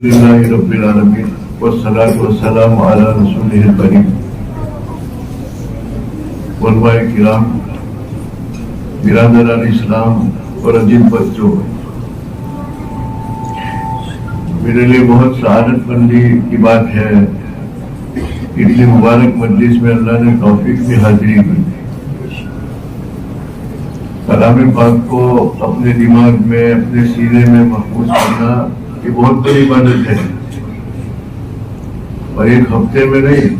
للہ رب العالمین والصلاۃ والسلام علی رسولہ الکریم۔ علماء کرام، برادران اسلام اور عزیز بچوں، میرے لیے بہت سعادت مندی کی بات ہے، اتنی مبارک مجلس میں اللہ نے توفیق کی حاضری کی۔ کلام پاک کو اپنے دماغ میں، اپنے سینے میں محفوظ کرنا یہ بہت بڑی عبادت ہے، اور ایک ہفتے میں نہیں،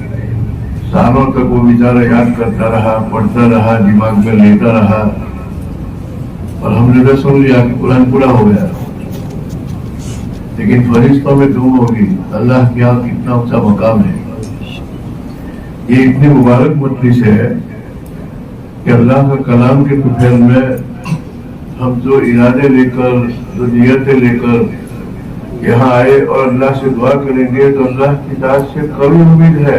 سالوں تک وہ بیچارہ یاد کرتا رہا، پڑھتا رہا، دماغ میں لیتا رہا، اور ہم نے تو سن لیا کہ قرآن پورا ہو گیا، لیکن فرشتوں میں دم ہوگی، اللہ کیا کتنا اونچا مقام ہے۔ یہ اتنی مبارک مجلس ہے کہ اللہ کا کلام کے دوپہر میں ہم جو ارادے لے کر، جو نیتیں لے کر یہاں آئے اور اللہ سے دعا کریں گے تو اللہ کی ذات سے قوی امید ہے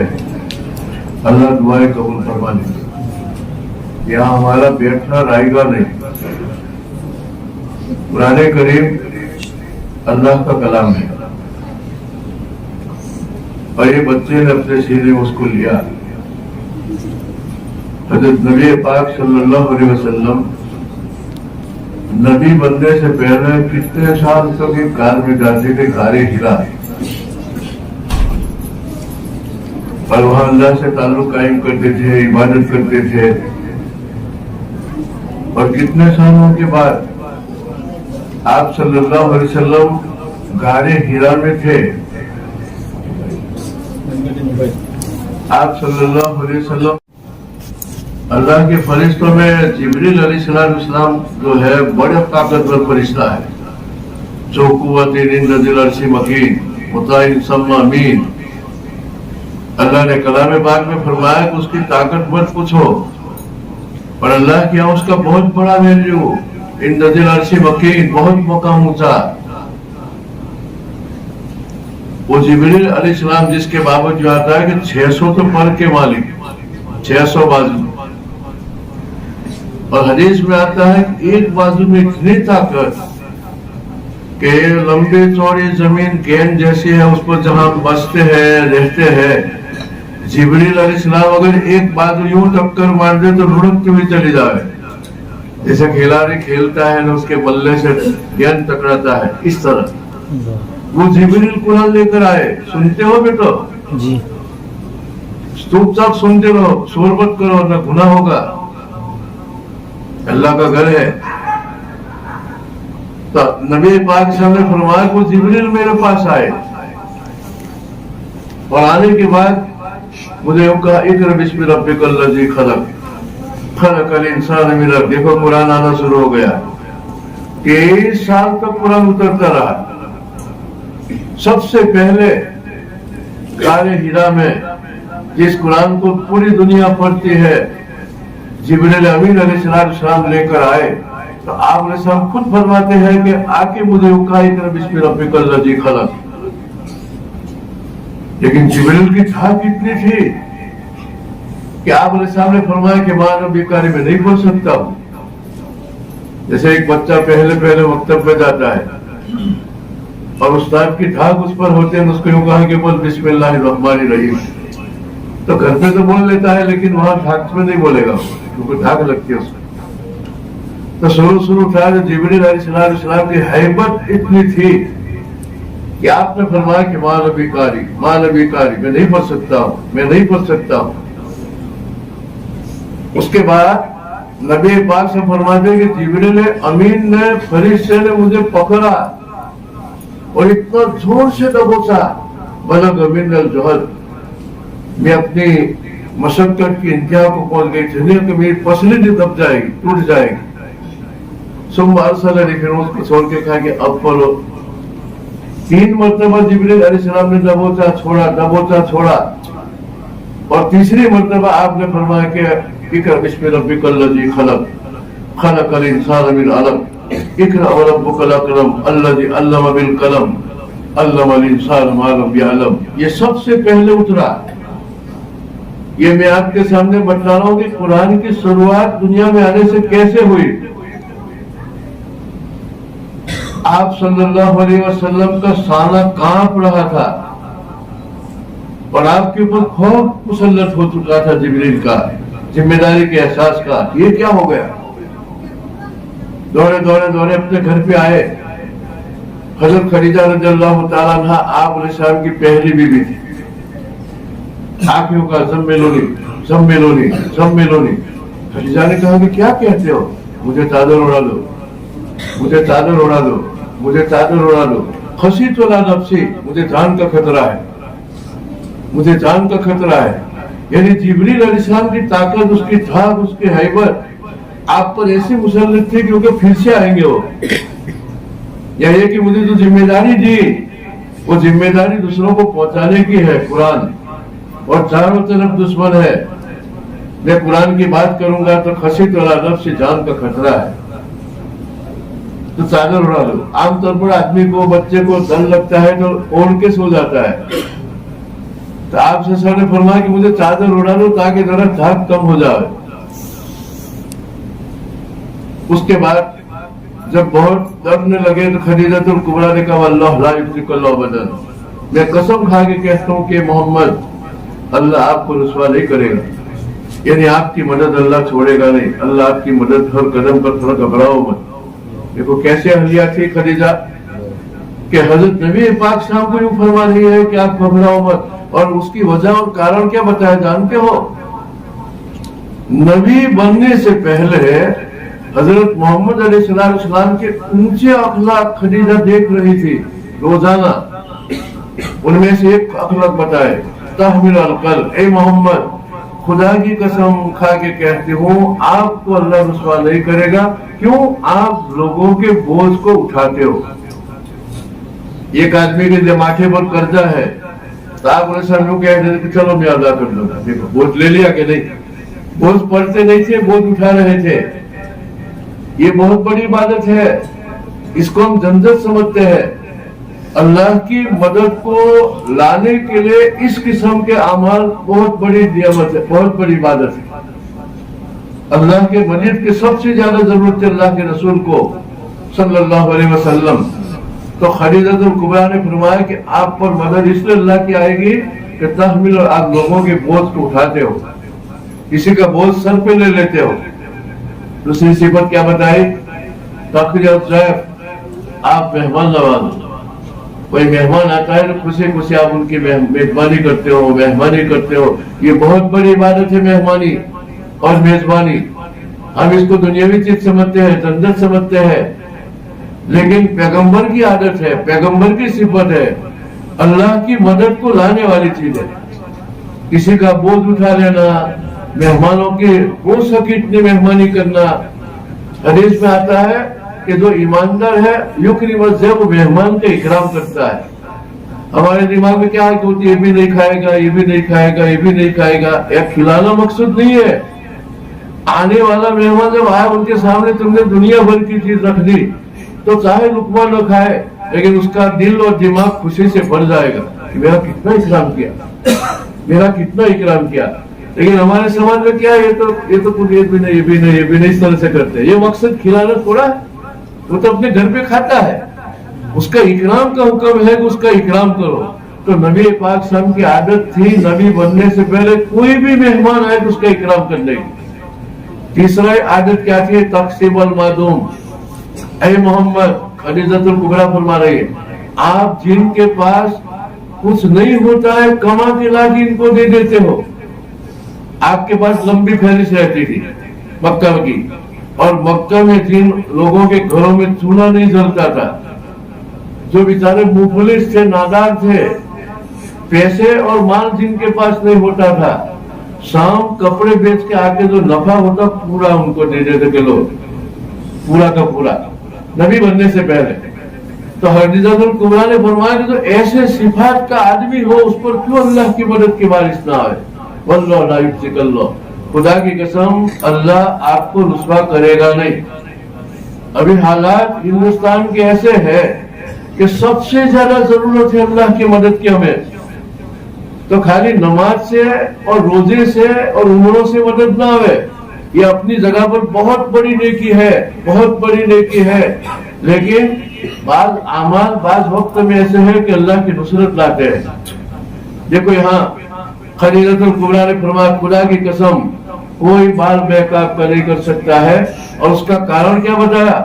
اللہ دعائیں قبول فرما لیں گے۔ یہاں ہمارا بیٹھنا رائے گا نہیں، قرآن کریم اللہ کا کلام ہے، اور یہ بچے نے اپنے سینے میں اس کو لیا۔ حضرت نبی پاک صلی اللہ علیہ وسلم نبی بننے سے پہلے کتنے سال تک ایک غار میں جاتے تھے، غار ہرا، اور وہاں اللہ سے تعلق قائم کرتے تھے، عبادت کرتے تھے، اور کتنے سالوں کے بعد آپ صلی اللہ علیہ وسلم غار ہرا میں تھے۔ آپ صلی اللہ علیہ وسلم اللہ کے فرشتوں میں جبریل علیہ السلام جو ہے بڑے طاقتور فرشتہ ہے، جو قوت عند ذی العرش مکین مطاع ثم امین۔ اللہ نے کلام پاک میں فرمایا کہ اس کی طاقت مت پوچھو، اور اللہ کے یہاں اس کا بہت بڑا ویلیو، عند ذی العرش مکین، بہت مقام اونچا۔ وہ جبریل علیہ السلام جس کے بابت جو آتا ہے کہ 600 تو پر کے مالک، 600 بازو، اور حدیث میں آتا ہے کہ ایک بازو میں اتنی طاقت کہ لمبی چوڑی زمین گیند جیسی ہے، اس پر جہاں بستے ہیں، رہتے ہیں، جبریل علیہ السلام اگر ایک بازو یوں ٹکر مار دے تو لڑکتے ہوئے چلی جائے، جیسے کھلاڑی کھیلتا ہے نا، اس کے بلے سے گیند ٹکراتا ہے، اس طرح وہ جبریل قرآن لے کر آئے۔ سنتے ہو بیٹو جی، چپ چاپ سنتے رہو، شور مت کرو، نہ گناہ ہوگا، اللہ کا گھر ہے۔ تو نبی پاک صلی اللہ علیہ وسلم نے فرمایا کہ وہ جبریل میرے پاس آئے، اور آنے کے بعد مجھے یوں کہا اقرأ بسم ربک الذی خلق خلق الانسان من علق۔ دیکھو قرآن آنا شروع ہو گیا، 23 سال تک قرآن اترتا رہا۔ سب سے پہلے غار ہرا میں جس قرآن کو پوری دنیا پڑھتی ہے، جبریل امین علیہ السلام لے کر آئے، تو آپ علیہ السلام خود فرماتے ہیں کہ آ کے مجھے اکائی بسم ربک الذی خلق۔ لیکن جبریل کی دھاک اتنی تھی کہ آپ علیہ السلام نے فرمایا کہ ماں نبی کاری میں نہیں پڑھ سکتا ہوں۔ جیسے ایک بچہ پہلے مکتب میں جاتا ہے اور استاد کی دھاک اس پر ہوتے ہیں، اس کو یوں کہا کہ بول بسم اللہ الرحمن الرحیم، تو گھر پہ تو بول لیتا ہے لیکن وہاں دھاک میں نہیں بولے گا، کیونکہ دھاک لگتی ہے اس کو۔ تو شروع تھا جبریل علیہ السلام کی ہیبت اتنی تھی کہ آپ نے فرمایا کہ ماں نبی کاری میں نہیں پڑھ سکتا ہوں۔ اس کے بعد نبی پاک سے فرماتے کہ جبریل امین نے، فرشتے نے مجھے پکڑا اور اتنا زور سے دبوچا، بلغ من الجہد، میں اپنی مشقت کی انتہا کو پہنچ گئی تھی کہ میری پسلی دب جائے گی، ٹوٹ جائے گی۔ ثم ارسلنی، پھر اس کو چھوڑ کے کہا کہ اب پڑھو۔ 3 مرتبہ جبریل علیہ السلام نے دبوچا چھوڑا، اور تیسری مرتبہ آپ نے فرمایا کہ اقرأ بسم ربک الذی خلق خلق الانسان من علق اقرأ وربک الاکرم الذی علم بالقلم علم الانسان ما لم یعلم۔ یہ سب سے پہلے اترا۔ یہ میں آپ کے سامنے بتلا رہا ہوں کہ قرآن کی شروعات دنیا میں آنے سے کیسے ہوئی۔ آپ صلی اللہ علیہ وسلم کا سانہ کانپ رہا تھا اور آپ کے اوپر خوف مسلط ہو چکا تھا جبریل کا، ذمہ داری کے احساس کا. یہ کیا ہو گیا؟ دوڑے اپنے گھر پہ آئے. حضرت خدیجہ رضی اللہ تعالیٰ عنہ آپ علیہ السلام کی پہلی بیوی تھی. آنکھوں کا زم میلونی. خدیجہ نے کہا کہ کیا کہتے ہو؟ مجھے چادر اڑا دو. خشیت علی نفسی، مجھے جان کا خطرہ ہے. یعنی جبریل علیہ السلام کی طاقت، اس کی دھاک، اس کی ہیبت آپ پر ایسی مسلط تھی کیونکہ پھر سے آئیں گے وہ. یا یہ کہ مجھے جو ذمہ داری دی وہ ذمہ داری دوسروں کو پہنچانے کی ہے. قرآن اور چاروں طرف دشمن ہے. میں قرآن کی بات کروں گا تو خشیت علی نفس، جان کا خطرہ ہے تو چادر اڑا دو. عام طور پر آدمی کو، بچے کو ڈر لگتا ہے تو اوڑھ کے سو جاتا ہے. تو آپ سے سر نے فرمایا کہ مجھے چادر اڑا دو تاکہ ذرا دھاک کم ہو جائے. اس کے بعد جب بہت ڈرنے لگے تو خدیجہ الکبریٰ نے کہا واللہ لا یخزیک اللہ ابدا، میں قسم کھا کے کہتا ہوں کہ محمد، اللہ آپ کو رسوا نہیں کرے گا. یعنی آپ کی مدد اللہ چھوڑے گا نہیں. اللہ آپ کی مدد ہر قدم پر. تھوڑا گھبراؤ مت. دیکھو کیسے اہلیہ تھی خدیجہ کہ حضرت نبی پاک صاحب کو یوں فرما رہی ہے کہ آپ گھبراؤ مت. اور اس کی وجہ اور کارن کیا بتایا جانتے ہو؟ نبی بننے سے پہلے حضرت محمد علیہ السلام کے اونچے اخلاق خدیجہ دیکھ رہی تھی روزانہ. ان میں سے ایک اخلاق بتائے، تحمل القلب. اے محمد، خدا کی قسم کھا کے کہتے ہوں آپ کو اللہ رسوا نہیں کرے گا. کیوں؟ آپ لوگوں کے بوجھ کو اٹھاتے ہو. ایک آدمی کے ماتھے پر قرضہ ہے تو آپ علیہ السلام کہہ دیتے کہ چلو میں ادا کر دوں گا. دیکھو بوجھ لے لیا کہ نہیں. بوجھ پڑھتے نہیں تھے، بوجھ اٹھا رہے تھے. یہ بہت بڑی عبادت ہے. اس کو ہم جنت سمجھتے ہیں. اللہ کی مدد کو لانے کے لیے اس قسم کے اعمال بہت بڑی نعمت ہے، بہت بڑی عبادت ہے. اللہ کے مجید کی سب سے زیادہ ضرورت ہے اللہ کے رسول کو صلی اللہ علیہ وسلم. تو خدیجہ الکبریٰ نے فرمایا کہ آپ پر مدد اس لیے اللہ کی آئے گی کہ تحمل، آپ لوگوں کے بوجھ کو اٹھاتے ہو، کسی کا بوجھ سر پہ لے لیتے ہو. دوسری صفت کیا بتائی؟ تقریر الضیف، آپ مہمان نواز. کوئی مہمان آتا ہے تو خوشی خوشی آپ ان کی میزبانی کرتے ہو. یہ بہت بڑی عبادت ہے مہمانی اور میزبانی. ہم اس کو دنیاوی چیز سمجھتے ہیں، جنت سمجھتے ہیں، لیکن پیغمبر کی عادت ہے، پیغمبر کی صفت ہے، اللہ کی مدد کو لانے والی چیز ہے. کسی کا بوجھ اٹھا لینا، مہمانوں کی ہو سکے اتنی مہمانی کرنا. حدیث میں آتا ہے کہ جو ایماندار ہے یکرم الضیف، وہ مہمان کا اکرام کرتا ہے. ہمارے دماغ میں کیا ہے کہ یہ بھی نہیں کھائے گا، یہ بھی نہیں کھائے گا، یہ بھی نہیں کھائے گا. ایک کھلانا مقصد نہیں ہے. آنے والا مہمان جب آئے ان کے سامنے تم نے دنیا بھر کی چیز رکھ دی تو چاہے لقمہ نہ کھائے لیکن اس کا دل اور دماغ خوشی سے بھر جائے گا کہ میرا کتنا اکرام کیا. لیکن ہمارے سماج میں کیا ہے، یہ تو کچھ یہ بھی نہیں اس طرح سے کرتے. یہ مقصد کھلانا تھوڑا ہے، وہ تو اپنے گھر پہ کھاتا ہے. اس کا اکرام کا حکم ہے کہ اس کا اکرام کرو. تو نبی پاک صلی اللہ علیہ وسلم کی عادت تھی نبی بننے سے پہلے کوئی بھی مہمان آئے تو اس کا اکرام کرنے کی. تیسرا عادت کیا تھی؟ تقسیم المعدوم. اے محمد، خدیجہ الکبریٰ فرما رہی ہے، آپ جن کے پاس کچھ نہیں ہوتا ہے کما کے لا کے ان کو دے دیتے ہو. آپ کے پاس لمبی فہرست رہتی تھی مکہ کی، اور مکہ میں جن لوگوں کے گھروں میں چولہا نہیں جلتا تھا، جو بیچارے مفلس تھے، نادار تھے، پیسے اور مال جن کے پاس نہیں ہوتا تھا، شام کپڑے بیچ کے آ کے جو نفع ہوتا پورا ان کو دے دیتے کہ لو، پورا کا پورا، نبی بننے سے پہلے. تو خدیجہ الکبریٰ نے فرمایا کہ جو ایسے صفات کا آدمی ہو اس پر کیوں اللہ کی مدد کی بارش نہ آئے. واللہ لا یخزیک اللہ، خدا کی قسم اللہ آپ کو رسوا کرے گا نہیں. ابھی حالات ہندوستان کے ایسے ہیں کہ سب سے زیادہ ضرورت ہے اللہ کی مدد کی ہمیں. تو خالی نماز سے اور روزے سے اور عمروں سے مدد نہ آئے. یہ اپنی جگہ پر بہت بڑی نیکی ہے، بہت بڑی نیکی ہے، لیکن بعض अमाल बाज वक्त में ऐसे है कि अल्लाह की नुसरत लाते हैं। देखो यहाँ खदीजतुल कुबरा ने फरमाया खुदा की कसम कोई बाल बैक आपका नहीं कर सकता है। और उसका कारण क्या बताया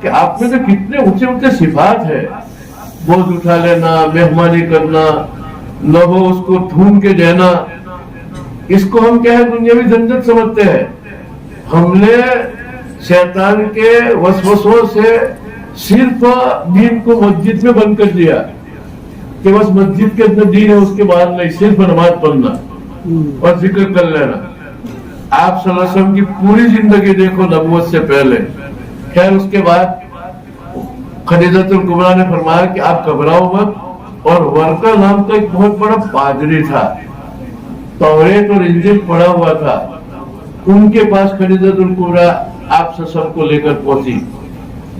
कि आप में तो कितने ऊंचे ऊंचे सिफात है, बोझ उठा लेना, मेहमानी करना, न हो उसको ढूंढ के देना, इसको हम क्या है दुनियावी झंझट समझते हैं। हमने शैतान के वसवसों से सिर्फ दीन को मस्जिद में बंद कर दिया कि बस मस्जिद के अंदर दीन है, उसके बाद नहीं, सिर्फ नमाज पढ़ना और जिक्र कर लेना। आप सल्लल्लाहु अलैहि वसल्लम की पूरी जिंदगी देखो नबूवत से पहले। खैर उसके बाद खदीजतुल कुबरा ने फरमाया कि आप घबराओ मत। और वर्का नाम का एक बहुत बड़ा पादरी था, तौरेत और इंजील पढ़ा हुआ था, उनके पास खदीजतुल कुबरा आप सबको लेकर पहुंची।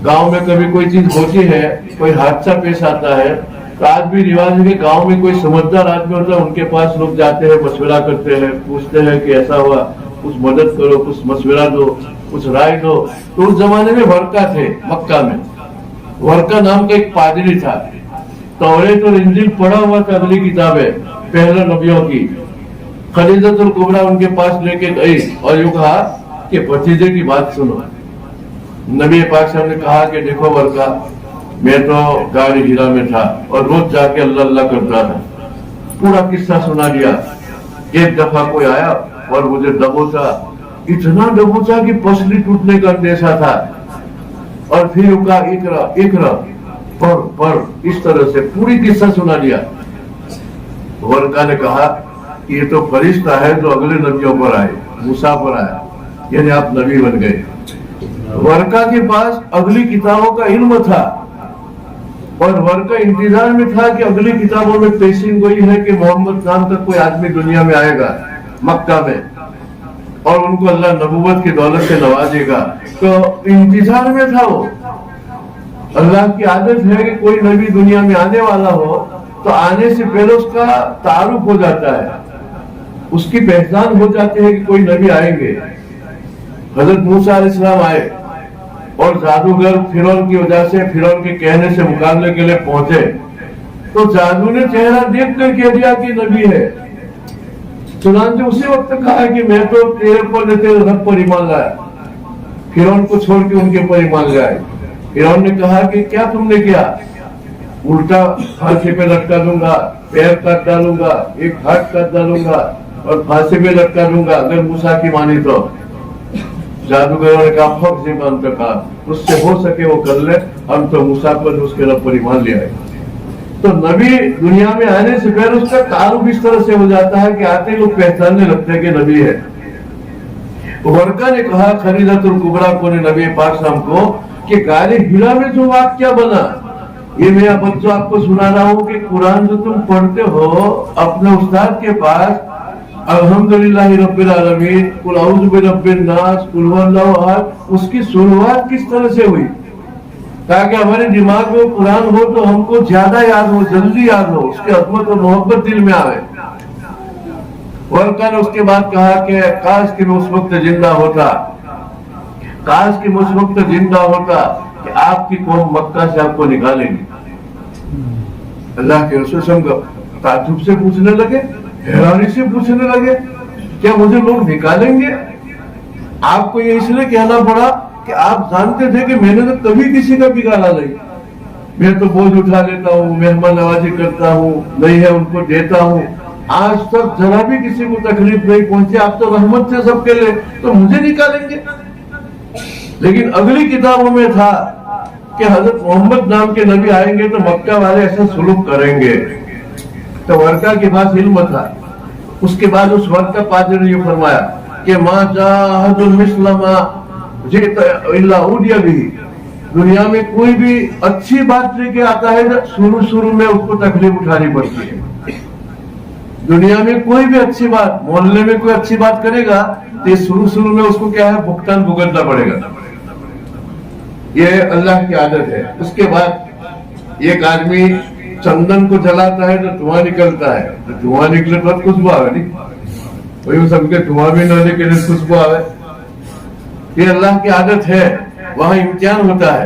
गांव में कभी कोई चीज होती है, कोई हादसा पेश आता है, तो आज भी रिवाज है कि गांव में कोई समझदार आदमी होता है, उनके पास लोग जाते हैं, मशवरा करते हैं, पूछते हैं कि ऐसा हुआ, कुछ मदद करो, कुछ मशवरा दो, कुछ राय दो। तो उस जमाने में वर्का थे, मक्का में वर्का नाम का एक पादरी था, तौरेत और इंजील पढ़ा हुआ था, अगली किताबें पहले नबियों की। खदीजतुल कुबरा उनके पास लेके गई और यूं कहा कि भतीजे की बात सुनो। नबी पाक साहब ने कहा कि देखो वर्का, मैं तो गाड़ी हीरा में था और रोज जाके अल्लाह अल्लाह करता था। पूरा किस्सा सुना दिया। एक दफा कोई आया और मुझे दबोचा, इतना दबोचा कि पसली टूटने का अंदेशा था। और फिर उनका इकरा पर इस तरह से पूरी किस्सा सुना दिया। वर्का ने कहा कि ये तो फरिश्ता है जो अगले नबियों पर आए, मूसा पर आया, यानी आप नबी बन गए। वर्का के पास अगली किताबों का इल्म था और वर्का इंतजार में था कि अगली किताबों में पेशिंग हुई है कि मोहम्मद नाम का कोई आदमी दुनिया में आएगा मक्का में और उनको अल्लाह नबूवत की दौलत से नवाजेगा। तो इंतजार में था वो। अल्लाह की आदत है कि कोई नबी दुनिया में आने वाला हो तो आने से पहले उसका तारुफ हो जाता है, उसकी पहचान हो जाती है कि कोई नबी आएंगे। हजरत मूसा अलैहिस्सलाम आए और जादूगर फिरौन की वजह से, फिरौन के कहने से मुकाबले के लिए पहुंचे, तो जादू ने चेहरा देख कर कह दिया कि नबी है। चुनांचे उसी वक्त कहा कि मैं तो तेरे पर तेरे रब पर ईमान लाया। फिरौन को छोड़ के उनके पर ईमान लाए। फिरौन ने कहा कि क्या तुमने किया? उल्टा फांसी पे लटका दूंगा, पैर काट डालूंगा, एक हाथ काट डालूंगा और फांसी पे लटका दूंगा अगर मूसा की मानी तो। जादूगरों ने कहा फक ईमान पे कहा, उससे हो सके वो कर ले, हम तो मूसा पर उसके रब पर ईमान ले आए। तो नबी दुनिया में आने से पहले उसका तारुफ इस तरह से हो जाता है कि आते ही लोग पहचानने लगते हैं कि नबी है। वर्का ने कहा खदीजतुल कुबरा को ने नबी पाक साहब को कि गाली हिरा में जो वाक्य बना, ये मैं बच्चों आपको सुना रहा हूँ कि कुरान जो तुम पढ़ते हो अपने उस्ताद के पास, अल्हम्दुलिल्लाह रब्बिल आलमीन, कुल औज़ु बिरब्बिन नास, कुल हुवल्लाहु अहद, उसकी शुरुआत किस तरह से हुई ताकि हमारे दिमाग में कुरान हो तो हमको ज्यादा याद हो, जल्दी याद हो, उसकी अजमत और मोहब्बत दिल में आवे। वर्का ने उसके बाद कहा कि काश कि मैं उस वक्त जिंदा होता, काश कि मैं उस वक्त जिंदा होता कि आपकी कौम मक्का से आपको निकालेगी। अल्लाह के रसूल ताज्जुब से पूछने लगे, हैरानी से पूछने लगे, क्या मुझे लोग निकालेंगे? आपको ये इसलिए कहना पड़ा कि आप जानते थे कि मैंने तो कभी किसी का बिगाड़ा नहीं। मैं तो बोझ उठा लेता हूँ, मेहमान नवाजी करता हूँ, नहीं है उनको देता हूँ, आज तक जरा भी किसी को तकलीफ नहीं पहुंची। आप तो रहमत से सबके लिए, तो मुझे निकालेंगे? लेकिन अगली किताबों में था कि हजरत मोहम्मद नाम के नबी आएंगे तो मक्का वाले ऐसा सुलूक करेंगे। तो वर्का के पास इल्म था। उसके बाद उस वर्का पादरी ने ये फरमाया कि मा जाहदुल मिस्लमा भी, दुनिया में कोई भी अच्छी बात लेके आता है शुरू शुरू में उसको तकलीफ उठानी पड़ती है। दुनिया में कोई भी अच्छी बात, मोहल्ले में कोई अच्छी बात करेगा तो शुरू शुरू में उसको क्या है, भुगतान भुगतना पड़ेगा। ये अल्लाह की आदत है। उसके बाद एक आदमी चंदन को जलाता है तो धुआं निकलता है, तो धुआं निकले तो खुशबू आवे नहीं, वही सबके धुआं भी न निकले खुशबू आवे। ये अल्लाह की आदत है। वहां इम्तिहान होता है।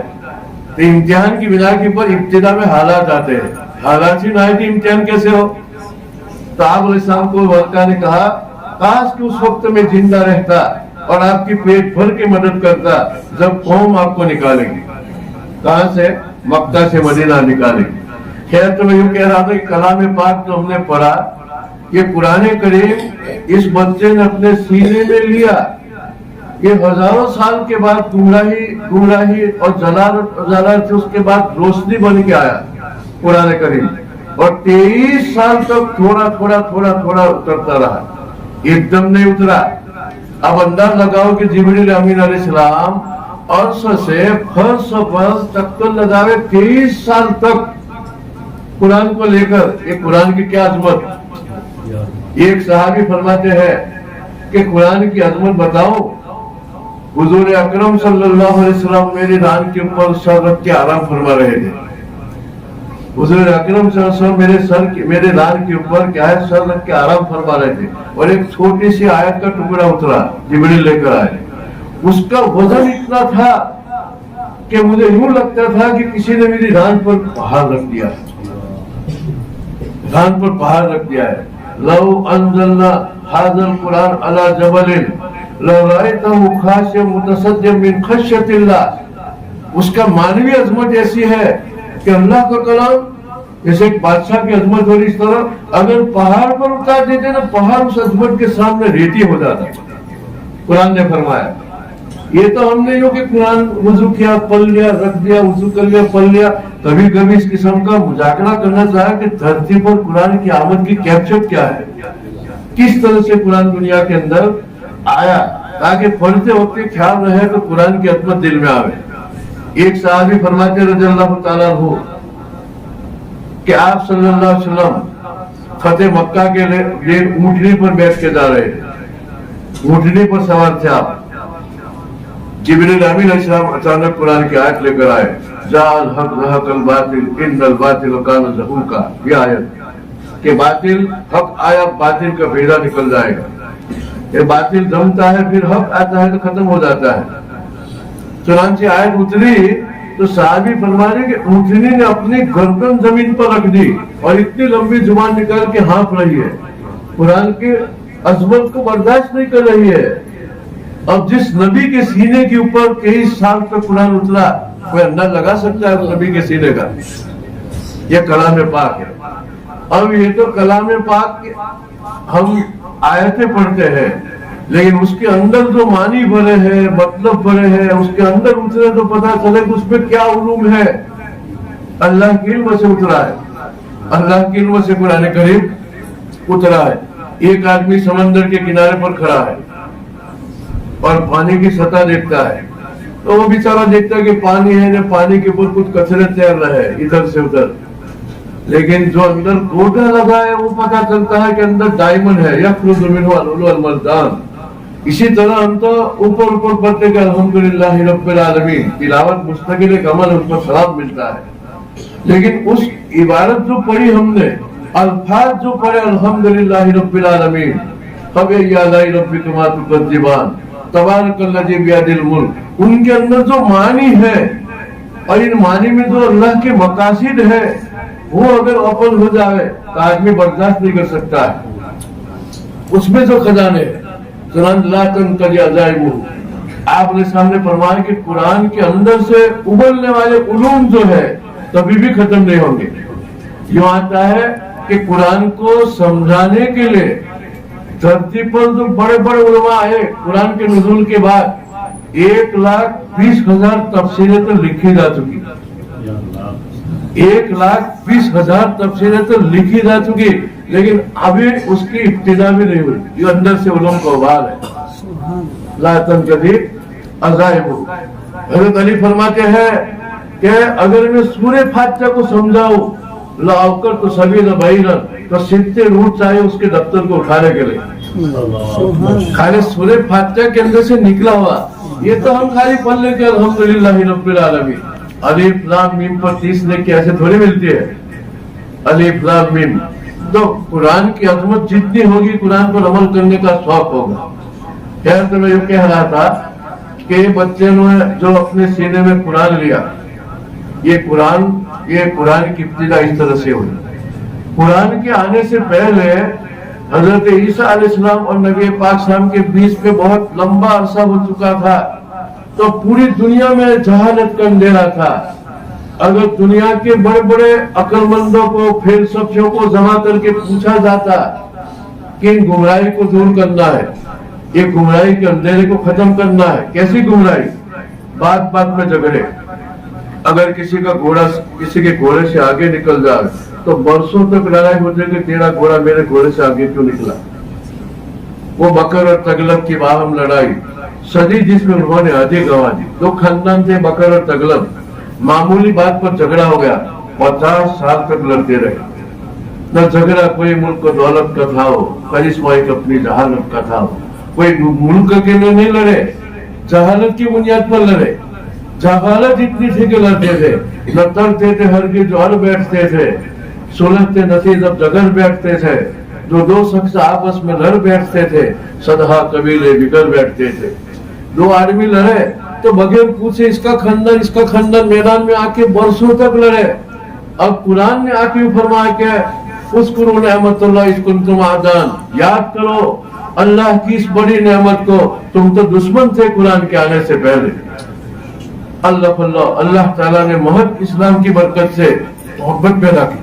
तो इम्तिहान की बिना के ऊपर इब्तिदा में हालात आते हैं, हालात ही ना आए तो इम्तिहान कैसे हो। तो आप अलैहिस्सलाम को वर्का ने कहा काश कि उस वक्त में जिंदा रहता और आपकी पेट भर के मदद करता जब कौम आपको निकालेगी। कहां से? मक्का से मदीना निकालेगी। खैर, तो मैं यूं कह रहा था कि कलाम पाक जो हमने पढ़ा, ये कुरान करीम इस बच्चे ने अपने सीने में लिया। ये हजारों साल के बाद गुमराही और जलालत से उसके बाद रोशनी बन के आया कुरान करीम, और 23 साल तक थोड़ा थोड़ा उतरता रहा, एकदम नहीं उतरा। अब अंदाज लगाओ कि जिब्रील अमीन अलैहिस्सलाम अर्श से फर्श तक तो लगावे 23 साल तक कुरान को लेकर। ये कुरान की क्या अजमत। एक सहाबी फरमाते हैं कि कुरान की अजमत बताओ। हुजूर अकरम सल्लल्लाहु अलैहि वसल्लम मेरे रान के ऊपर सर रख के आराम फरमा रहे थे। हुजूर अकरम सल्लल्लाहु अलैहि वसल्लम मेरे रान के ऊपर क्या है, सर रख के आराम फरमा रहे थे, और एक छोटी सी आयत का टुकड़ा उतरा, जिब्रील लेकर आए। उसका वजन इतना था कि मुझे यूं लगता था कि किसी ने मेरी रान पर पहाड़ रख दिया, रान पर पहाड़ रख दिया है। लौ अंज़लना हाज़ल कुरान अला जबलिन लरअयतहु खाशियम मुतसद्दिम मिन खश्यतिल्लाह। उसका मानवीय अजमत ऐसी है कि अल्लाह का कलाम जैसे एक बादशाह की अजमत हो रही, इस तरह अगर पहाड़ पर उतार देते ना, पहाड़ उस अजमत के सामने रेती हो जाता। कुरान ने फरमाया। ये तो हमने जो कि कुरान वुजू किया पढ़ लिया, रख दिया, वुजू कर लिया पढ़ लिया। कभी कभी इस किस्म का मुजाकरा करना चाहा कि धरती पर कुरान की आमद की कैफियत क्या है, किस तरह से कुरान दुनिया के अंदर आया, ताकि पढ़ते वक्त ख्याल रहे तो कुरान की अजमत दिल में आवे। एक सहाबी फरमाते रज़ियल्लाहु ताला अन्हु कि आप सल्लल्लाहु अलैहि वसल्लम फतेह मक्का के लिए ऊंटनी पर बैठ के जा रहे थे, ऊंटनी पर सवार थे आप। जिब्रील अमीन अलैहिस्सलाम अचानक कुरान की आयत लेकर आए, जाल हक रहकल बातिल इन्नल बातिल कान ज़हूका। ये आयत कि बातिल हक आया, बातिल का भेदा निकल जाएगा। ये बातिल जमता है, फिर हक आता है तो खत्म हो जाता है। चुनांचे आयत उतरी तो सहाबी फरमा रहे कि ऊंटनी ने अपनी गर्दन जमीन पर रख दी और इतनी लंबी जुबान निकाल के हाँफ रही है, कुरान के अजमत को बर्दाश्त नहीं कर रही है। अब जिस नबी के सीने के ऊपर 23 साल तक कुरान उतरा, कोई अंदाज लगा सकता है उस नबी के सीने का? यह कलाम पाक है। अब ये तो कलाम पाक हम आयतें पढ़ते हैं, लेकिन उसके अंदर जो मानी भरे हैं, मतलब भरे हैं, उसके अंदर उतरे तो पता चले कि उसमें क्या उलूम है। अल्लाह की इल्म से उतरा है, अल्लाह की इल्म से कुरान करीम उतरा है। एक आदमी समंदर के किनारे पर खड़ा है और पानी की सतह देखता है, तो वो बेचारा देखता है कि पानी है, पानी के ऊपर कुछ कचरे तैर रहे हैं इधर से उधर, लेकिन जो अंदर गोटा लगा है वो पता चलता है कि अंदर डायमंड है, यखरुजु मिन्हु अल-लुलु वल-मरजान। इसी तरह हम तो ऊपर ऊपर पढ़ते कि अल्हम्दुलिल्लाहि रब्बिल आलमीन, तिलावत मुस्तकिल एक अमल, उस पर सवाब मिलता है। लेकिन उस इबारत जो पढ़ी हमने, अल्फाज जो पढ़े अल्हम्दुलिल्लाहि रब्बिल आलमीन, फबअय्यि आलाइ रब्बिकुमा तुकज़्ज़िबान, तबारकल्लज़ी बियदिल मुल्क, उनके अंदर जो मानी है और इन मानी में जो अल्लाह के मकासिद है, वो अगर ओपन हो जाए तो आदमी बर्दाश्त नहीं कर सकता है। उसमें जो खजाने आपने सामने फरमाया कि कुरान के अंदर से उबलने वाले उलूम जो है कभी भी खत्म नहीं होंगे। यूं आता है कि कुरान को समझाने के लिए धरती पर जो बड़े बड़े उलमा आए कुरान के नुज़ूल के बाद, 1,20,000 तफसीरें तो लिखी जा चुकी, 1,20,000 तफसीरें तो लिखी जा चुकी, लेकिन अभी उसकी इब्तिदा भी नहीं हुई। ये अंदर से उलूम का उबाल है। ला तनकदी अज़ाइबु। हज़रत अली फरमाते हैं कि अगर मैं सूरे फातिहा को समझाऊं लाकर तो सभी नबीरन, तो 70 ऊंट चाहिए उसके दफ्तर को उठाने के लिए। खाली सूरे फातिहा के अंदर से निकला हुआ, ये तो हम खाली पढ़ लेते अल्हम्दुलिल्लाहि रब्बिल आलमीन। अलिफ लाम मीम पर 30 नेकी ऐसे थोड़ी मिलती है। अलिफ लाम मीम तो कुरान की अजमत जितनी होगी कुरान पर अमल करने का शौक होगा। खैर, तो मैं ये कह रहा था कि बच्चे ने जो अपने सीने में कुरान लिया, ये कुरान की इब्तिदा इस तरह से हुई। कुरान के आने से पहले हजरत ईसा अलैहिस्सलाम और नबी पाक सल्लल्लाहु अलैहि वसल्लम के बीच में बहुत लंबा अरसा हो चुका था, तो पूरी दुनिया में जहालत का अंधेरा था। अगर दुनिया के बड़े बड़े अक्लमंदों को, फिलसफियों को जमा करके पूछा जाता कि इन गुमराही को दूर करना है, ये गुमराही के अंधेरे को खत्म करना है, कैसी गुमराही? बात बात में झगड़े। अगर किसी का घोड़ा किसी के घोड़े से आगे निकल जाए तो बरसों तक लड़ाई हो जाएगी, तेरा घोड़ा मेरे घोड़े से आगे क्यों निकला। वो बकर और तगलब की बाहम लड़ाई सदी, जिसमें उन्होंने आधी गंवा दी। दो खानदान थे, बकर और तगलब, मामूली बात पर झगड़ा हो गया, 50 साल तक लड़ते रहे। न झगड़ा कोई मुल्क को दौलत का था हो, करिश्मा एक अपनी जहालत का था हो। कोई मुल्क के लिए नहीं लड़े, जहालत की बुनियाद पर लड़े। जहालत इतनी थी कि लड़ते थे, न तरते थे हरगिज़ जो हर बैठते थे, सुलझते नथी जब जगह बैठते थे। दो शख्स आपस में लड़ बैठते थे, सदहा कबीले बिगड़ बैठते थे। दो आदमी लड़े तो बगैर पूछे इसका खंडन मैदान में आके बरसों तक लड़े। अब कुरान ने आके फरमाया कि उस्कुरू नेमतुल्लाह इज़ कुंतुम आदान, याद करो अल्लाह की इस बड़ी नेमत को, तुम तो दुश्मन थे कुरान के आने से पहले। अल्लाह ताला ने महज इस्लाम की बरकत से मोहब्बत पैदा की।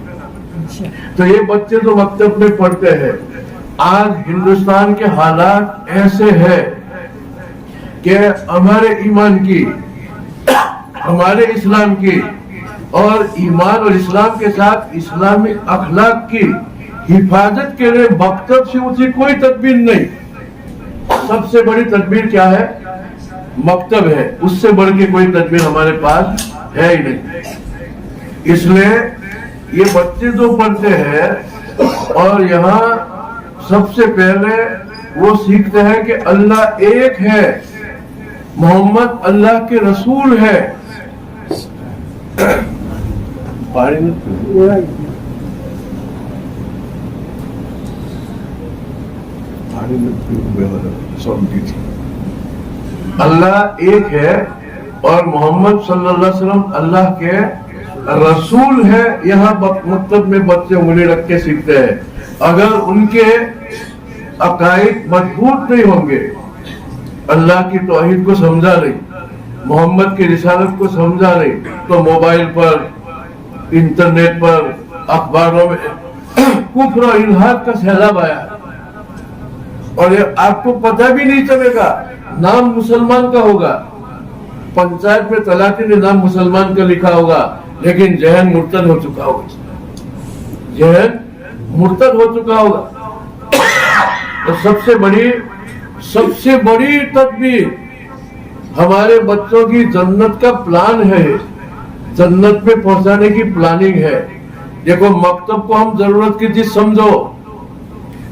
तो ये बच्चे जो मकतब में पढ़ते हैं, आज हिंदुस्तान के हालात ऐसे हैं कि हमारे ईमान की, हमारे इस्लाम की और ईमान और इस्लाम के साथ इस्लामी अखलाक की हिफाजत के लिए मकतब से ऊंची कोई तदबीर नहीं। सबसे बड़ी तदबीर क्या है? मकतब है, उससे बढ़ के कोई तदबीर हमारे पास है ही नहीं। इसलिए ये बच्चे जो पढ़ते हैं और यहाँ सबसे पहले वो सीखते हैं कि अल्लाह एक है, मोहम्मद अल्लाह के रसूल है। अल्लाह एक है और मोहम्मद सल्लल्लाहु अलैहि वसल्लम अल्लाह के रसूल है। यहाँ मकतब में बच्चे उंगली रख के सीखते हैं। अगर उनके अकायद मजबूत नहीं होंगे, अल्लाह की तौहीद को समझा नहीं, मोहम्मद की रिसालत को समझा नहीं, तो मोबाइल पर, इंटरनेट पर, अखबारों में कुफ्र और इल्हाद का सैलाब आया और ये आपको पता भी नहीं चलेगा। नाम मुसलमान का होगा, पंचायत में तलाकी निजाम मुसलमान का लिखा होगा, लेकिन जहन मुर्तद हो चुका होगा, जहन मुर्तद हो चुका होगा। तो सबसे बड़ी तदबीर हमारे बच्चों की जन्नत का प्लान है, जन्नत में पहुंचाने की प्लानिंग है। देखो, मकतब को हम जरूरत की चीज समझो।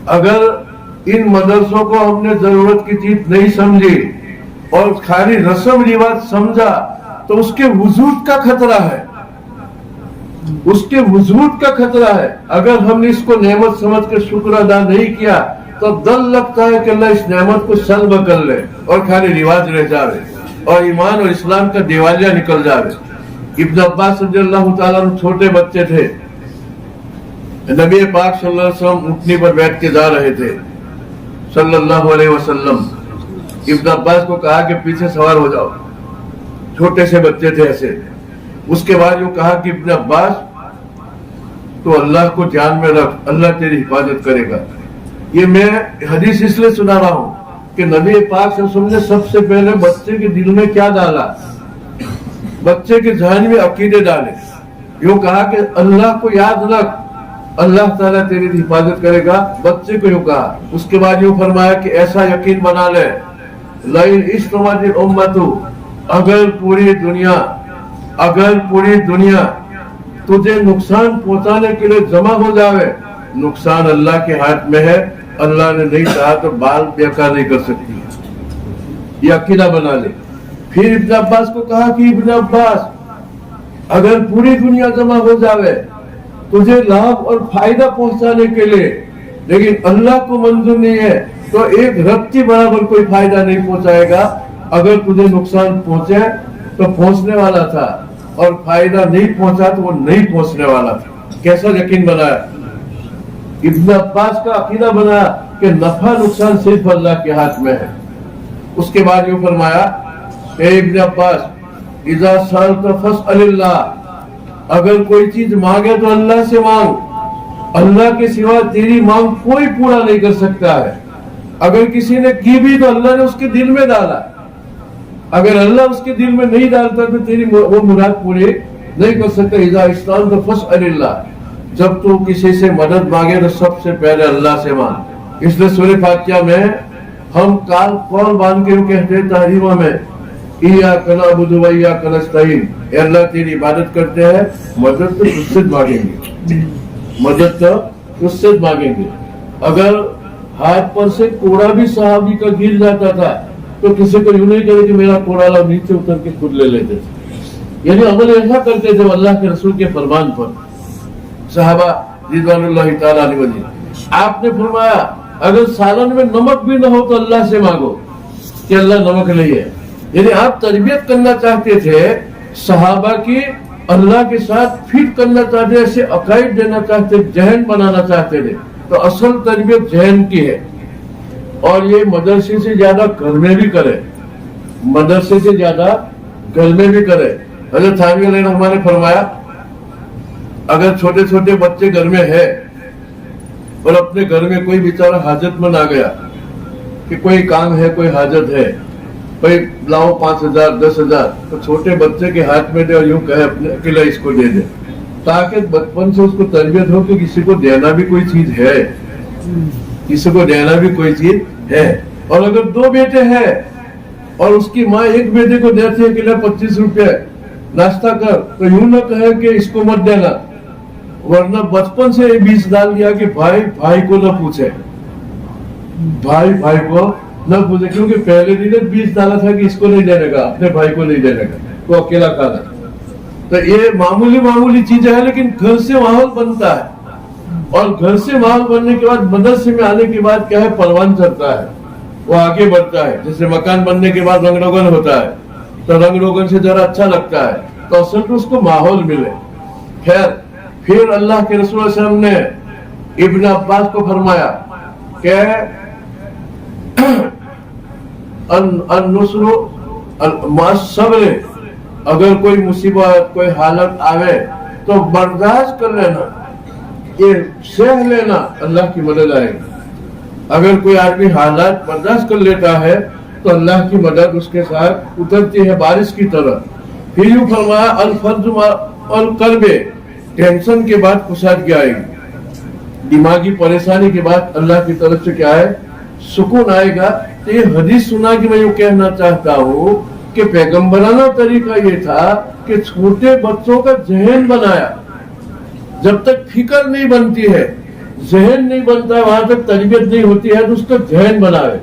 अगर इन मदरसों को हमने जरूरत की चीज नहीं समझी और खाली रस्म रिवाज समझा तो उसके वजूद का खतरा है, उसके वजूद का खतरा है। अगर हमने इसको नेमत समझ के शुक्र अदा नहीं किया तो डर लगता है कि अल्लाह इस नेमत को सल्ब कर ले और खाली रिवाज रह जावे और ईमान और इस्लाम का दिवालिया निकल जावे। इब्न अब्बास रज़ियल्लाहु ताला अन्हु छोटे बच्चे थे, नबी पाक सल्लल्लाहु अलैहि वसल्लम ऊँटनी पर बैठ के जा रहे थे सल्लल्लाहु अलैहि वसल्लम। इब्न अब्बास को कहा कि पीछे सवार हो जाओ, छोटे से बच्चे थे ऐसे। उसके बाद वो कहा कि इब्न अब्बास तो अल्लाह को ध्यान में रख, अल्लाह तेरी हिफाजत करेगा। ये मैं हदीस इसलिए सुना रहा हूँ कि नबी पाक सल्लल्लाहु अलैहि वसल्लम ने सबसे पहले बच्चे के दिल में क्या डाला, बच्चे के जहन में अकीदे डाले। यूं कहा कि अल्लाह को याद रख, अल्लाह ताला तेरी हिफाजत करेगा, बच्चे को यूं कहा। उसके बाद यूं फरमाया कि ऐसा यकीन बना ले, लाइन इज्तमाअत उम्मतु, अगर पूरी दुनिया तुझे नुकसान पहुंचाने के लिए जमा हो जावे, नुकसान अल्लाह के हाथ में है। अल्लाह ने नहीं चाहा तो बाल बेकार नहीं कर सकती, ये अकीदा बना ले। फिर इब्न अब्बास को कहा कि इब्न अब्बास, अगर पूरी दुनिया जमा हो जावे तुझे लाभ और फायदा पहुंचाने के लिए, लेकिन अल्लाह को मंजूर नहीं है, तो एक रत्ती बराबर कोई फायदा नहीं पहुंचाएगा। अगर तुझे नुकसान पहुंचे तो पहुंचने वाला था, اور فائدہ نہیں پہنچا تو وہ نہیں پہنچنے والا تھا. کیسا یقین بنایا؟ ابن عباس کا عقیدہ بنایا کہ نفع نقصان صرف اللہ کے ہاتھ میں ہے. اس کے بعد یہ فرمایا اے ابن عباس اذا سألت فاسأل اللہ، اگر کوئی چیز مانگے تو اللہ سے مانگ، اللہ کے سوا تیری مانگ کوئی پورا نہیں کر سکتا ہے. اگر کسی نے کی بھی تو اللہ نے اس کے دل میں ڈالا، اگر اللہ اس کے دل میں نہیں ڈالتا تو تیری وہ مراد پوری نہیں کر سکتا. اذا استعنت فاسأل اللہ، جب تو کسی سے مدد مانگے تو سب سے پہلے اللہ سے مانگ. اس لیے سورہ فاتحہ میں ہم قول باندھ کے کہتے ہیں تحریمہ میں ایاک نعبد و ایاک نستعین، اے اللہ تیری عبادت کرتے ہیں، مدد تو تجھ سے مانگیں گے، مدد تو تجھ سے مانگیں گے. اگر ہاتھ پر سے کوڑا بھی صحابی کا گر جاتا تھا تو کسی کو یوں نہیں کرے کہ میرا کوڑا لا، نیچے اتر کے خود لے لیتے تھے. یعنی عمل ایسا کرتے تھے اللہ کے رسول کے فرمان پر صحابہ رضوان اللہ تعالیٰ علیہ وسلم. آپ نے فرمایا اگر سالن میں نمک بھی نہ ہو تو اللہ سے مانگو کہ اللہ نمک نہیں ہے. یعنی آپ تربیت کرنا چاہتے تھے صحابہ کی، اللہ کے ساتھ فٹ کرنا چاہتے، ایسے عقائد دینا چاہتے، ذہن بنانا چاہتے تھے. تو اصل تربیت ذہن کی ہے، اور یہ مدرسے سے زیادہ گھر میں بھی کرے، مدرسے سے زیادہ گھر میں بھی کرے. حضرت تھانوی علیہ الرحمہ نے فرمایا اگر چھوٹے چھوٹے بچے گھر میں ہے اور اپنے گھر میں کوئی بیچارہ حاجت مند آ گیا کہ کوئی کام ہے، کوئی حاجت ہے، بھائی لاؤ 5,000 10,000، تو چھوٹے بچے کے ہاتھ میں دے اور یوں کہے اپنے اکیلا اس کو دے دے، تاکہ بچپن سے اس کو تربیت ہو کہ کسی کو دینا بھی کوئی چیز ہے، کسی کو دینا بھی کوئی چیز ہے. اور اگر 2 بیٹے ہیں اور اس کی ماں ایک بیٹے کو دیتی ہے کہ لے 25 روپے ناشتہ کر، تو یوں نہ کہے کہ اس کو مت دینا، ورنہ بچپن سے 20 ڈال دیا کہ بھائی بھائی کو نہ پوچھے، بھائی بھائی کو نہ پوچھے، کیونکہ پہلے دن 20 ڈالا تھا کہ اس کو نہیں دینے کا، اپنے بھائی کو نہیں دینے کا، تو اکیلا کھانا. تو یہ معمولی چیزیں ہیں، لیکن گھر سے ماحول بنتا ہے، اور گھر سے ماحول بننے کے بعد مدرسے میں آنے کے بعد کیا ہے، پروان چڑھتا ہے، وہ آگے بڑھتا ہے. جیسے مکان بننے کے بعد رنگ روگن ہوتا ہے تو رنگ روگن سے ذرا اچھا لگتا ہے، تو اصل تو اس کو ماحول ملے. خیر پھر اللہ کے رسول صلی اللہ علیہ وسلم نے ابن عباس کو فرمایا کہ النصر مع الصبر، اگر کوئی مصیبت کوئی حالت آوے تو برداشت کر لینا، یہ سہ لینا، اللہ کی مدد آئے گی. اگر کوئی آدمی حالات برداشت کر لیتا ہے تو اللہ کی مدد اس کے ساتھ اترتی ہے بارش کی طرح. پھر یوں فرمایا الفرج مع الکرب، ٹینشن کے بعد خوشحالی آئے گی، دماغی پریشانی کے بعد اللہ کی طرف سے کیا ہے، سکون آئے گا. تو یہ حدیث سنا کہ میں یوں کہنا چاہتا ہوں کہ پیغمبرانہ طریقہ یہ تھا کہ چھوٹے بچوں کا ذہن بنایا. جب تک فکر نہیں بنتی ہے، ذہن نہیں بنتا ہے، وہاں تک تربیت نہیں ہوتی ہے، تو اس کا ذہن بناوے،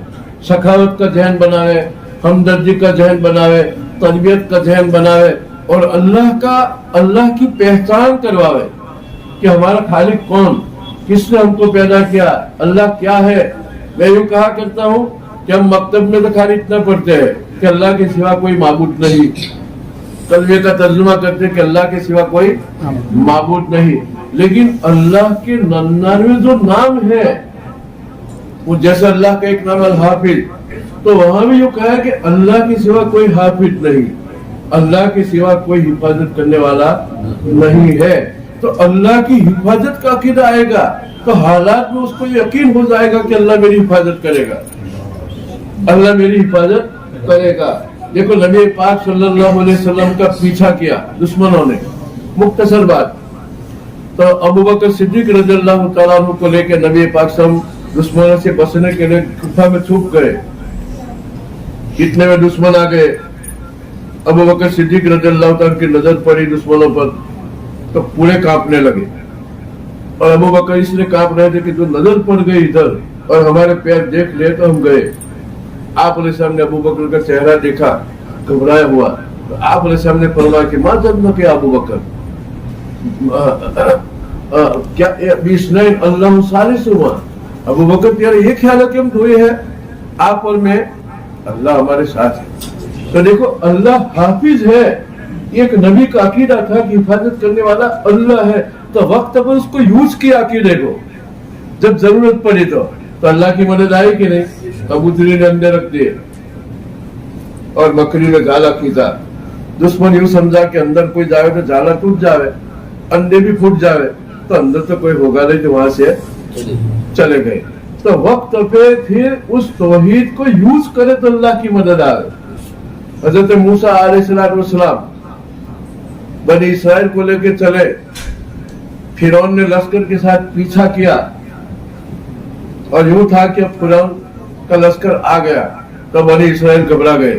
سخاوت کا ذہن بناوے، ہمدردی کا ذہن بناوے، تربیت کا ذہن بناوے، اور اللہ کی پہچان کرواوے کہ ہمارا خالق کون، کس نے ہم کو پیدا کیا، اللہ کیا ہے. میں یوں کہا کرتا ہوں کہ ہم مکتب میں تو خالی اتنا پڑھتے ہیں کہ اللہ کے سوا کوئی معبود نہیں، کلمے کا ترجمہ کرتے کہ اللہ کے سوا کوئی معبود نہیں، لیکن اللہ کے 99 جو نام ہے، وہ جیسے اللہ کا ایک نام الحافظ، تو وہاں بھی یوں کہا کہ اللہ کے سوا کوئی حافظ نہیں، اللہ کے سوا کوئی حفاظت کرنے والا نہیں ہے. تو اللہ کی حفاظت کا عقیدہ آئے گا تو حالات میں اس کو یقین ہو جائے گا کہ اللہ میری حفاظت کرے گا، اللہ میری حفاظت کرے گا. دیکھو نبی پاک صلی اللہ علیہ وسلم کا پیچھا کیا دشمنوں نے. مختصر بات، تو ابو بکر صدیق رضی اللہ تعالیٰ عنہ کو لے کے نبی پاک صلی اللہ علیہ وسلم دشمنوں سے بچنے کے لیے گفا میں چھپ گئے. اتنے میں دشمن آ گئے، ابو بکر صدیق رضی اللہ تعالیٰ کی نظر پڑی دشمنوں پر تو پورے کانپنے لگے. اور ابو بکر اس لیے کانپ رہے تھے کہ جو نظر پڑ گئی ادھر اور ہمارے پیر دیکھ لے تو ہم گئے. آپ علیہ السلام نے ابو بکر کا چہرہ دیکھا، گھبرایا ہوا، تو آپ علیہ السلام نے فرمایا کہ ماں جب نہ کہ ابو بکر کیا بیسنین اللہ ثالث ہوا، ابو بکر تیرا یہ خیال ہے کہ ہم دھوئے ہیں، آپ اور میں، اللہ ہمارے ساتھ ہے. تو دیکھو اللہ حافظ ہے، एक नबी का अकीदा था कि हिफाजत करने वाला अल्लाह है, तो वक्त पर उसको यूज किया अकीदे को, जब जरूरत पड़ी तो अल्लाह की मदद आई कि नहीं? कबूतरी ने अंडे रख दिए और बकरी ने गाला खींचा, दुश्मन यूं समझा कि अंदर कोई जावे तो जाला टूट जावे, अंडे भी फूट जावे, तो अंदर तो कोई होगा नहीं, तो वहां से चले गए। तो वक्त पे फिर उस तौहीद को यूज करे तो अल्लाह की मदद आवे। हजरत मूसा अलैहिस्सलाम बनी इसराइल को लेकर चले, फिरौन ने लश्कर के साथ पीछा किया और यूं था कि अब फिरौन का लश्कर आ गया, तो बनी इसराइल घबरा गए,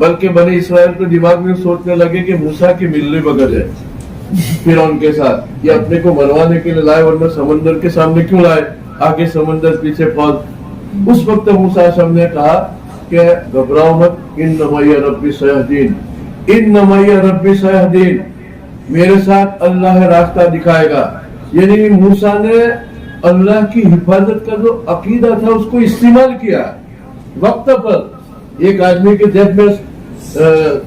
बल्कि बनी इसराइल को दिमाग में सोचने लगे कि मूसा की मिलनी बगल है फिरौन के साथ, ये अपने को मरवाने के लिए लाए, वरना समंदर के सामने क्यों लाए, आगे समंदर पीछे फौज। उस वक्त मूसा ने कहा कि घबराओ मत, इन्नमा या रब्बी सयहदीन, इन्नमा या रब्बी सयहदीन, मेरे साथ अल्लाह रास्ता दिखाएगा। यानी मूसा ने अल्लाह की हिफाजत का जो अकीदा था उसको इस्तेमाल किया वक्त पर। एक आदमी के जेब में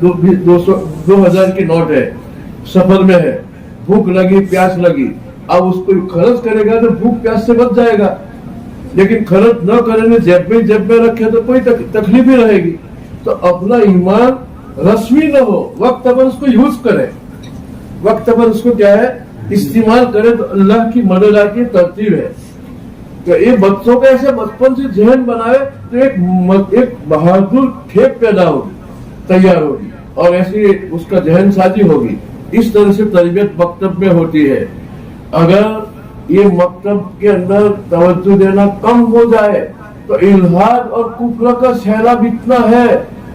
2000 के नोट है, सफर में है, भूख लगी प्यास लगी, अब उसको खर्च करेगा तो भूख प्यास से बच जाएगा, लेकिन खर्च न करने जेब में रखे तो कोई तकलीफ ही रहेगी। तो अपना ईमान रस्मी न हो, वक्त पर उसको यूज करे, वक्त पर उसको क्या है इस्तेमाल करे, तो अल्लाह की मदद आती तरतीब है। तो ये बच्चों का ऐसे बचपन से जहन बनाए तो एक बहादुर खेप पैदा होगी, तैयार होगी, और ऐसी उसका जहन साजी होगी। इस तरह से तरबियत मकतब में होती है। अगर ये मकतब के अंदर तवज्जो देना कम हो जाए तो इल्हाद और कुफ्र का सैलाब इतना है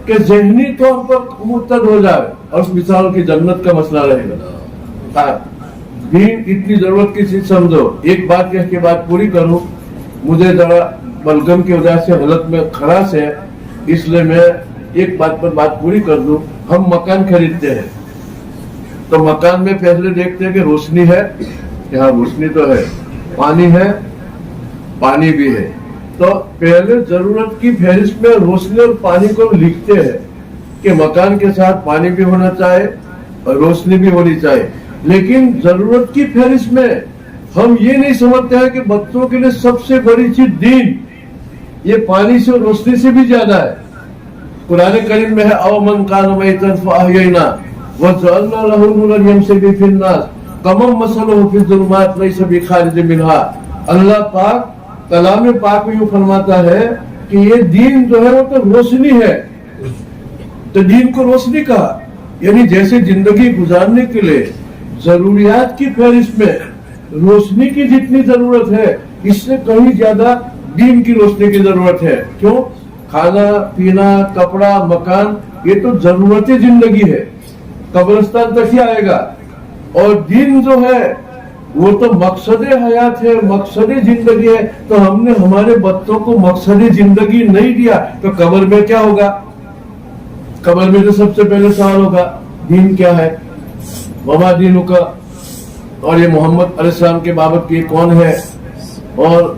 कि ज़हनी तौर पर मुर्तद हो जाए और उस मिसाल की जन्नत का मसला रहेगा। दीन इतनी जरूरत की चीज समझो। एक बात कह के बात पूरी करूं, मुझे जरा बलगम की वजह से हालत में खराश है, इसलिए मैं एक बात पर बात पूरी कर दूं। हम मकान खरीदते हैं तो मकान में पहले देखते हैं कि रोशनी है, यहाँ रोशनी तो है, पानी है, पानी भी है, तो पहले जरूरत की फहरिस्त में रोशनी और पानी को लिखते हैं कि मकान के साथ पानी भी होना चाहिए और रोशनी भी होनी चाहिए। लेकिन जरूरत की फहरिस्त में हम ये नहीं समझते हैं कि बच्चों के लिए सबसे बड़ी चीज दीन ये पानी से और रोशनी से भी ज्यादा है। कुरान करीम में है अव मन कान मैतन फअहयना व जअलना लहु नूरन यमशी बिही फिन्नास कमम मसलहु फी ज़ुलुमात लैसा बिखारिज मिनहा। अल्लाह पाक कलाम पाक में यूं फरमाता है कि ये दीन जो है वो तो रोशनी है, तो दीन को रोशनी कहा, यानी जैसे जिंदगी गुजारने के लिए जरूरियात की फहरिस्त में रोशनी की जितनी जरूरत है, इससे कहीं ज्यादा दीन की रोशनी की जरूरत है। क्यों? खाना पीना कपड़ा मकान ये तो जरूरती जिंदगी है, कब्रिस्तान तक ही आएगा, और दीन जो है वो तो मकसद हयात है, मकसद जिंदगी है। तो हमने हमारे बच्चों को मकसद जिंदगी नहीं दिया तो कब्र में क्या होगा? कब्र में तो सबसे पहले सवाल होगा दीन क्या है, वमा दीन का, और ये मोहम्मद अलैहिस्सलाम के बाबत ये कौन है। और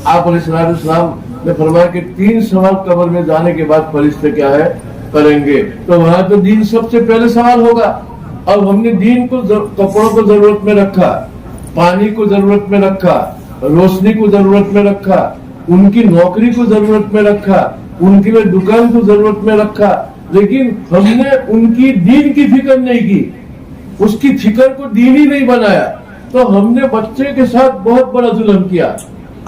आप अलैहिस्सलाम ने फरमाया कि 3 सवाल कब्र में जाने के बाद फरिश्ते क्या है करेंगे, तो वहां तो दीन सबसे पहले सवाल होगा। अब हमने दीन को कपड़ों को जरूरत में रखा, पानी को जरूरत में रखा, रोशनी को जरूरत में रखा, उनकी नौकरी को जरूरत में रखा, उनके लिए दुकान को जरूरत में रखा, लेकिन हमने उनकी दीन की फिक्र नहीं की, उसकी फिक्र को दीन ही नहीं बनाया, तो हमने बच्चे के साथ बहुत बड़ा जुल्म किया।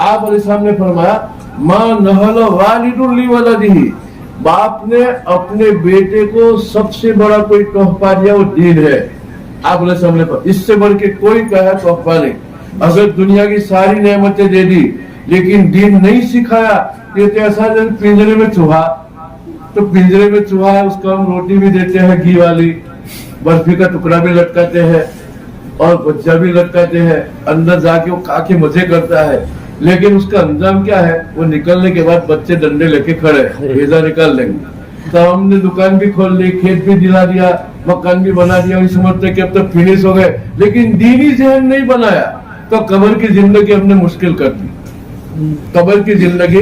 आप अलैहिस्सलाम ने फरमाया मां नहल वालिदुल ली वलदिही, बाप ने अपने बेटे को सबसे बड़ा कोई तोहफा दिया वो दीन है। आप अलैहिस्सलाम ने इससे बढ़ के कोई कहा तोहफा नहीं। अगर दुनिया की सारी नेमतें दे दी लेकिन दीन नहीं सिखाया, ये तो ऐसा पिंजरे में चूहा, तो पिंजरे में चूहा है उसको हम रोटी भी देते हैं घी वाली, बर्फी का टुकड़ा भी लटकाते हैं और बच्चा भी लटकाते हैं, अंदर जाके वो खा के मजे करता है, लेकिन उसका अंजाम क्या है? वो निकलने के बाद बच्चे डंडे लेके खड़े भेजा निकाल लेंगे। तो हमने दुकान भी खोल ली, खेत भी दिला दिया, मकान भी बना दिया, समझते कि अब तक फिनिश हो गए, लेकिन दीनी जहन नहीं बनाया तो कब्र की जिंदगी हमने मुश्किल कर दी, कब्र की जिंदगी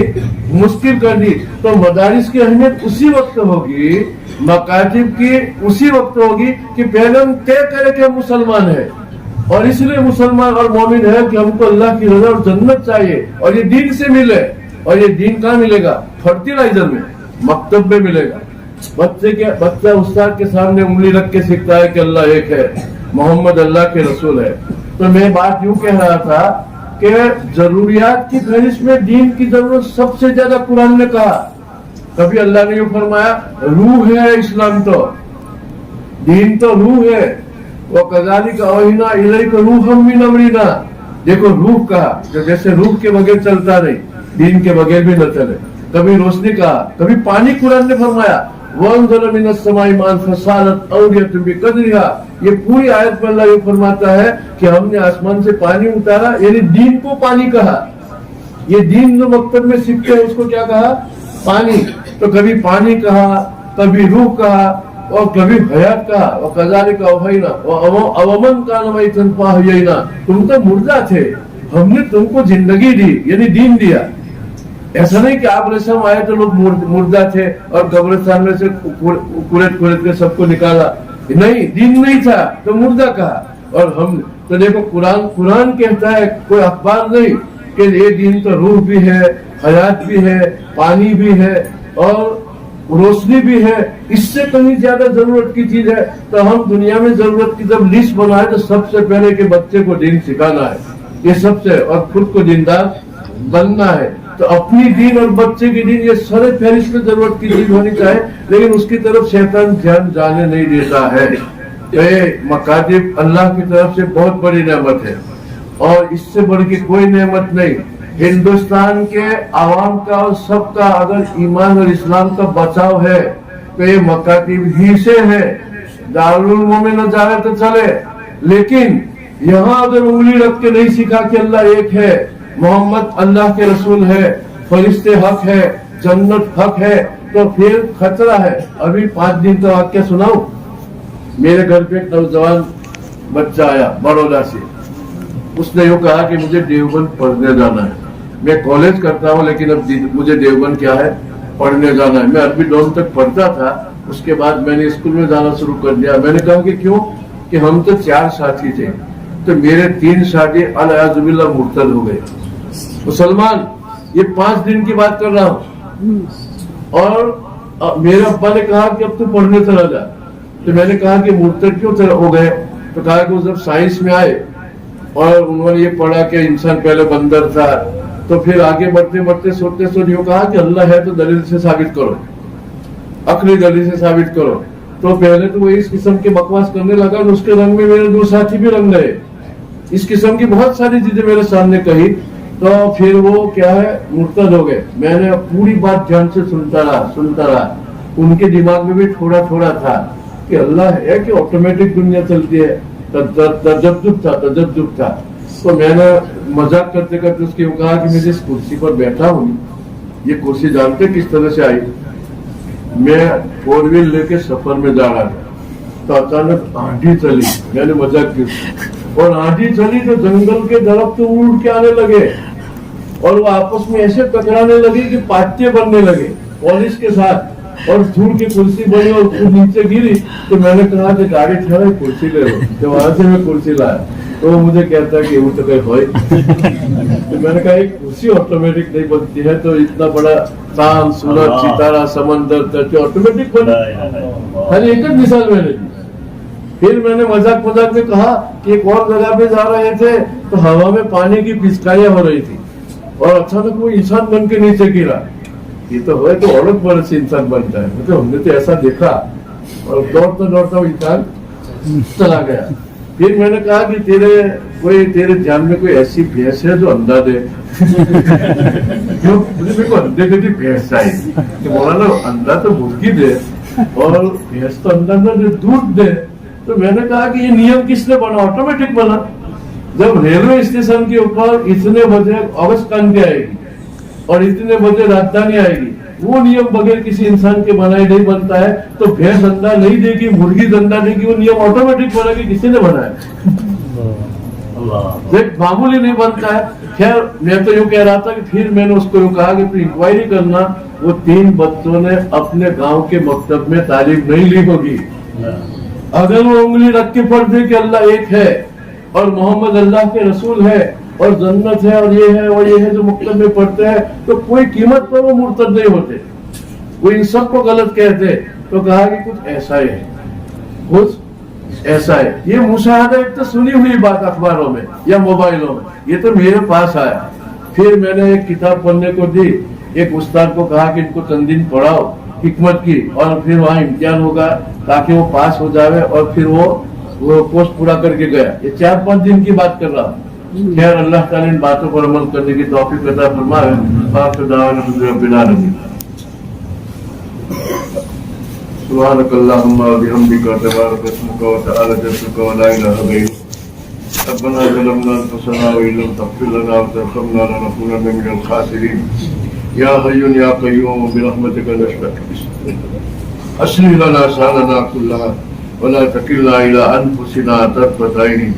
मुश्किल कर दी। तो मदारिस की अहमियत उसी वक्त होगी मकातिब की उसी वक्त होगी कि पहले हम तय करें कि हम मुसलमान है, और इसलिए मुसलमान और मोमिन है कि हमको अल्लाह की रजा और जन्नत चाहिए, और ये दीन से मिले। और ये दीन कहाँ मिलेगा? फर्टिलाइजर में, मकतब में मिलेगा। बच्चा उस्ताद के सामने उंगली रख के सीखता है कि अल्लाह एक है, मोहम्मद अल्लाह के रसूल है। तो मैं बात यूं कह रहा था कि जरूरियात की फहरिस्त में दीन की जरूरत सबसे ज्यादा कुरान ने कहा। कभी अल्लाह ने यूं फरमाया रूह है इस्लाम, तो दीन तो रूह है, वो कज़ालिका औहिना इलैका रूहम मिन अमरिना। देखो रूह कहा, तो जैसे रूह के बगैर चलता नहीं, दीन के बगैर भी न चले। कभी रोशनी कहा, कभी पानी कुरान ने फरमाया वअंज़ल मिनस समाई माअन फसालत औदियतुन बिक़दरिहा। ये पूरी आयत में अल्लाह ये फरमाता है कि हमने आसमान से पानी उतारा, यानी दीन को पानी कहा। ये दीन जो मकतब में सीखते हैं उसको क्या कहा? पानी। तो कभी पानी कहा, कभी रूह कहा, और कभी हयात कहा। और कज़ालिका औहयना अवमन कान मैतन फअहयैना। तुम तो मुर्दा थे, हमने तुमको जिंदगी दी, यानी दीन दिया। ऐसा नहीं कि आप रसम आए तो लोग मुर्दा थे और कब्रिस्तान में से कुरेद के सबको निकाला, नहीं, दीन नहीं था तो मुर्दा कहा। और हम तो देखो कुरान कहता है, कोई अखबार नहीं, कि ये दीन तो रूह भी है, हयात भी है, पानी भी है और रोशनी भी है। इससे कहीं ज्यादा जरूरत की चीज है। तो हम दुनिया में जरूरत की जब लिस्ट बनाए तो सबसे पहले कि बच्चे को दीन सिखाना है, ये सबसे, और खुद को दीनदार बनना है। तो अपनी दीन और बच्चे की दीन, ये सारे फहरिस्त में जरूरत की चीज होनी चाहिए, लेकिन उसकी तरफ शैतान ध्यान जाने नहीं देता है। तो ये मकातिब अल्लाह की तरफ से बहुत बड़ी नेमत है, और इससे बढ़ के कोई नेमत नहीं। हिंदुस्तान के आवाम का और सबका अगर ईमान और इस्लाम का बचाव है तो ये मकातिब ही से है। दारुल उलूम में न जाए तो चले, लेकिन यहाँ अगर उंगली रख के नहीं सीखा कि अल्लाह एक है, मोहम्मद अल्लाह के रसूल है, फरिश्ते हक है, जन्नत हक है, तो फिर खतरा है। अभी 5 दिन का वाक्य सुनाऊं। मेरे घर पे एक नौजवान बच्चा आया बड़ौदा से। उसने यूँ कहा कि मुझे देवबंद पढ़ने जाना है। मैं कॉलेज करता हूँ, लेकिन अब मुझे देवबंद क्या है, पढ़ने जाना है। मैं अरबी डॉन तक पढ़ता था, उसके बाद मैंने स्कूल में जाना शुरू कर दिया। मैंने कहा कि क्यों? कि हम तो 4 साथी थे, तो मेरे 3 साथी अल-अज़बिल्लाह मुर्तद हो गए मुसलमान। ये 5 दिन की बात कर रहा हूँ। और मेरे अब्बा ने कहा कि अब तू पढ़ने चला जा। तो मैंने कहा कि मुर्तद क्यों हो गए? तो कहा कि वो जब साइंस में आए और उन्होंने ये पढ़ा कि इंसान पहले बंदर था, तो फिर आगे बढ़ते बढ़ते सोचते सोचते यूँ कहा कि अल्लाह है तो दलील से साबित करो, अकली दलील से साबित करो। तो पहले तो वो इस किस्म की बकवास करने लगा, और उसके रंग में मेरे 2 साथी भी रंग गए। इस किस्म की बहुत सारी चीजें मेरे सामने कही, तो फिर वो क्या है, मुर्तद हो गए। मैंने पूरी बात ध्यान से सुनता रहा। उनके दिमाग में भी थोड़ा थोड़ा था कि अल्लाह है कि ऑटोमेटिक दुनिया चलती है। तजद्दुद था। तो मैंने मजाक करते करते उसके कहा कि मैं जिस कुर्सी पर बैठा हूँ, ये कुर्सी जानते किस तरह से आई? मैं 4 व्हील लेके सफर में जा रहा था, तो अचानक आंधी चली। मैंने मजाक की, और आंधी चली तो जंगल के दरख्त तो उड़ के आने लगे, और वो आपस में ऐसे टकराने लगे कि पाते बनने लगे पॉलिश के साथ, और धूल की कुर्सी बनी और नीचे गिरी। तो मैंने कहा कि गाड़ी ठहरा, कुर्सी ले लो। तो वहां से मैं कुर्सी लाया, तो वो मुझे कहता कि वो तो कहीं हो। तो मैंने कहा एक कुर्सी ऑटोमेटिक नहीं बनती है, तो इतना बड़ा चांद, सूरज, सितारा, समंदर, धरती ऑटोमेटिक बनी। खाली एक मिसाल मैंने दी। फिर मैंने मजाक में कहा कि एक और जगह पे जा रहे थे, तो हवा में पानी की पिचकारियां हो रही थी, और अचानक वो इंसान बन के नीचे गिरा। ये तो है तो औरत बड़े से इंसान बनता है, तो हमने तो ऐसा देखा, और दौड़ता इंसान चला गया। फिर मैंने कहा कि तेरे ध्यान में कोई ऐसी भैंस है जो अंडा दे? क्यों? मेरे को अंडे की भैंस चाहिए। तो बोला ना, अंडा तो मुर्गी दे, और भैंस तो अंडा न दे, दूध दे। तो मैंने कहा कि ये नियम किसने बना? ऑटोमेटिक बना। जब रेलवे स्टेशन के ऊपर इतने बजे अगस्त क्रांति आएगी और इतने बजे राजधानी आएगी, वो नियम बगैर किसी इंसान के बनाए नहीं बनता है। तो भैंस अंडा नहीं देगी, मुर्गी अंडा देगी, वो नियम ऑटोमेटिक बनेगी। किसी ने बनाया? मामूली नहीं बनता है। खैर, मैं तो यूँ कह रहा था कि फिर मैंने उसको यूँ कहा कि इंक्वायरी करना وہ 3 बच्चों ने अपने गांव के मकतब में तालीम नहीं ली होगी। अगर वो उंगली रख के पढ़ते कि अल्लाह एक है और मोहम्मद अल्लाह के रसूल है और जन्नत है और ये है जो मकतब में पढ़ते हैं, तो कोई कीमत पर वो मुर्तद नहीं होते। वो इन सबको गलत कहते, तो कहा कि कुछ ऐसा ही है, कुछ ऐसा है। ये मुशाहदा एक तो सुनी हुई बात अखबारों में या मोबाइलों में, ये तो मेरे पास आया। फिर मैंने एक किताब पढ़ने को दी, एक उस्ताद को कहा कि इनको चंद दिन पढ़ाओ हिकमत की, और फिर वहाँ इम्तिहान होगा ताकि वो पास हो जावे, और फिर वो कोर्स पूरा करके गया। ये 4-5 दिन की बात कर रहा हूँ। खैर अल्लाह ताला इन बातों पर अमल करने की तौफीक अता फरमाए। सुब्हानकल्लाहुम्मा व बिहम्दिका तबारक अस्मुका व तआला जद्दुका व ला इलाहा गैरुक। रब्बना ज़लमना अनफुसना व इन लम तग़फिर लना व तरहमना लनकूनन्ना मिनल खासिरीन। या हय्युन या क़य्यूम बिरहमतिका नस्तगीस। अस्लिह लना शानना कुल्लहा व ला तकिलना इला अनफुसिना तर्फत ऐन।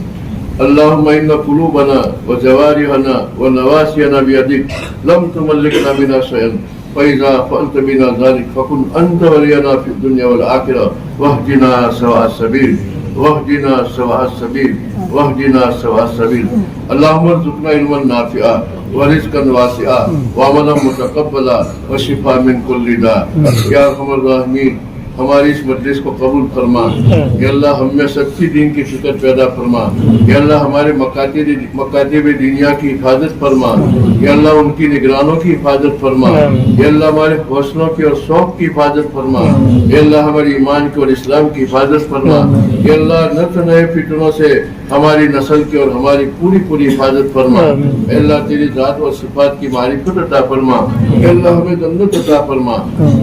अल्लाहुम्मा इन्ना क़ुलूबना व जवारिहना व नवासियना बियदिक लम तुमल्लिकना मिना शयअन फ़इज़ा फ़अल्त बिना ज़ालिक फ़कुन अंत वलियना फ़िद दुनिया वल आखिरह वहदिना सवाअस सबील वहदिना सवाअस सबील वहदिना सवाअस सबील। अल्लाहुम्मा अर्ज़ुक़ना इल्मन नाफ़िअ व रिज़्क़न वासिअ व अमलन मुतक़ब्बला व शिफ़ा मिन कुल्लि दा। या अरहमर राहिमीन, हमारी इस मजलिस को कबूल फरमा। या अल्लाह हम में सच्ची दीन की फिक्र पैदा फरमा। या अल्लाह हमारे मकातिब दुनिया की हिफाजत फरमा। या अल्लाह उनकी निगरानों की हिफाजत फरमा। या अल्लाह हमारे हौसलों की और शौक की हिफाजत फरमा। या अल्लाह हमारी ईमान की और इस्लाम की हिफाजत फरमा। या अल्लाह न नए फितनों से हमारी नस्ल की और हमारी पूरी हिफाजत फरमा। या अल्लाह तेरी जात और सिफात की मारिफत अता फरमा। या अल्लाह हमें जन्नत अता फरमा।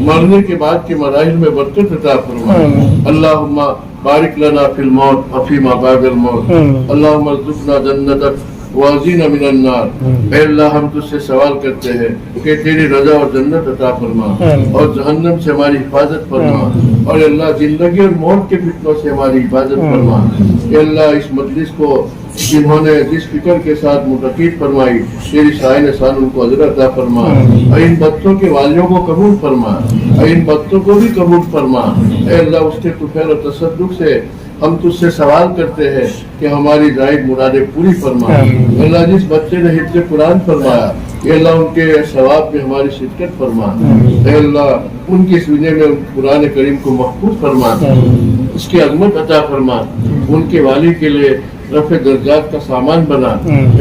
मरने के बाद के मराहिल में बरकत अता फरमा। अल्लाहुम्मा बारिक लना फिल मौत व फीमा बादिल मौत। अल्लाहुम्मा अर्ज़ुक़ना जन्नतक वाज़ीना मिनन नार। ऐ अल्लाह हम तुझसे सवाल करते हैं कि तेरी रजा और जन्नत अता फरमा और जहन्नम से हमारी हिफाजत फरमा। और अल्लाह जिंदगी और मौत के फितनों से हमारी हिफाजत फरमा। ऐ अल्लाह इस मजलिस को जिन्होंने जिस फिक्र के साथ मुतक़ीद फरमाई, तेरी शाइन शान उनको अजर अता फरमा। और इन बच्चों के वालियों को कबूल फरमा, और इन बच्चों को भी कबूल फरमा। ऐ अल्लाह उसके तुफैल और तसद्दुक से हम तुझसे सवाल करते हैं कि हमारी जायद मुरादें पूरी फरमा। अल्लाह जिस बच्चे ने हिफ्ज़ कुरान फरमाया, ये अल्लाह उनके सवाब में हमारी शिरकत फरमा। अल्लाह उनकी सीने में कुरान करीम को महफूज फरमा, इसकी अज़मत अता फरमा। उनके वाली के लिए रफ़े दर्जात का सामान बना।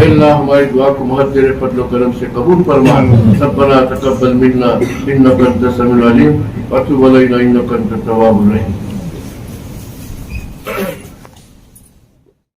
अल्लाह हमारी दुआ को महज तेरे फज़ल व करम से कबूल फरमा। रब्बना तक़ब्बल मिन्ना इन्नका अंतस समीउल अलीम व तुब अलैना इन्नका अंतत तव्वाबुर रहीम।